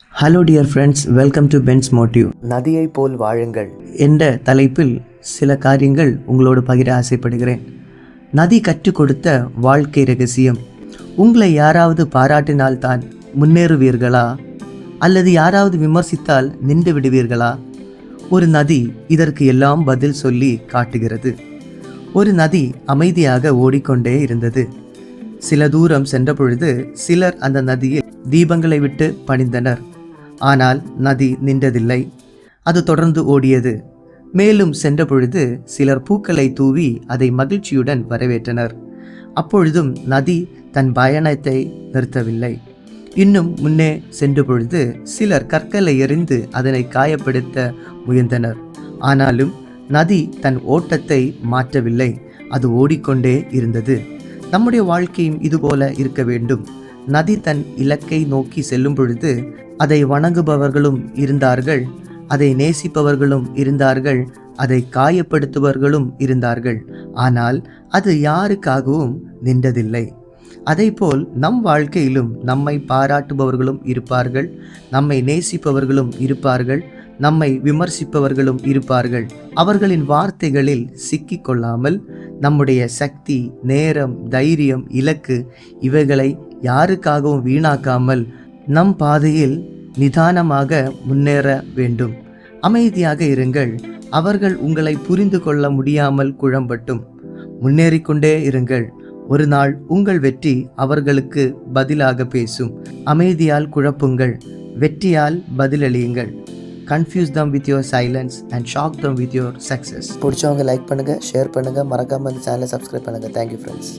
Hello dear friends, welcome to Ben's Motive. நதியை போல் வாழுங்கள் என்ற தலைப்பில் சில காரியங்கள் உங்களோடு பகிர ஆசைப்படுகிறேன். நதி கற்றுக் கொடுத்த வாழ்க்கை ரகசியம். உங்களை யாராவது பாராட்டினால்தான் முன்னேறுவீர்களா, அல்லது யாராவது விமர்சித்தால் நின்று விடுவீர்களா? ஒரு நதி இதற்கு எல்லாம் பதில் சொல்லி காட்டுகிறது. ஒரு நதி அமைதியாக ஓடிக்கொண்டே இருந்தது. சில தூரம் சென்ற பொழுது சிலர் அந்த நதியில் தீபங்களை விட்டு பணிந்தனர். ஆனால் நதி நின்றதில்லை. அது தொடர்ந்து ஓடியது. மேலும் சென்ற பொழுது சிலர் பூக்களை தூவி அதை மகிழ்ச்சியுடன் வரவேற்றனர். அப்பொழுதும் நதி தன் பயணத்தை நிறுத்தவில்லை. இன்னும் முன்னே சென்ற பொழுது சிலர் கற்களை எறிந்து அதனை காயப்படுத்த முயன்றனர். ஆனாலும் நதி தன் ஓட்டத்தை மாற்றவில்லை. அது ஓடிக்கொண்டே இருந்தது. நம்முடைய வாழ்க்கையும் இதுபோல இருக்க வேண்டும். நதி தன் இலக்கை நோக்கி செல்லும் பொழுது அதை வணங்குபவர்களும் இருந்தார்கள், அதை நேசிப்பவர்களும் இருந்தார்கள், அதை காயப்படுத்துபவர்களும் இருந்தார்கள். ஆனால் அது யாருக்காகவும் நின்றதில்லை. அதைப்போல் நம் வாழ்க்கையிலும் நம்மை பாராட்டுபவர்களும் இருப்பார்கள், நம்மை நேசிப்பவர்களும் இருப்பார்கள், நம்மை விமர்சிப்பவர்களும் இருப்பார்கள். அவர்களின் வார்த்தைகளில் சிக்கிக்கொள்ளாமல் நம்முடைய சக்தி, நேரம், தைரியம், இலக்கு இவைகளை யாருக்காகவும் வீணாக்காமல் நம் பாதையில் நிதானமாக முன்னேற வேண்டும். அமைதியாக இருங்கள். அவர்கள் உங்களை புரிந்து கொள்ள முடியாமல் குழம்பட்டும். முன்னேறிக்கொண்டே இருங்கள். ஒரு நாள் உங்கள் வெற்றி அவர்களுக்கு பதிலாக பேசும். அமைதியால் குழப்புங்கள், வெற்றியால் பதிலளியுங்கள். Confuse them with your silence and shock them with your success. பிடிச்சவங்க லைக் பண்ணுங்கள், ஷேர் பண்ணுங்கள், மறக்காமல் இந்த சேனலை சப்ஸ்கிரைப் பண்ணுங்கள். Thank you friends.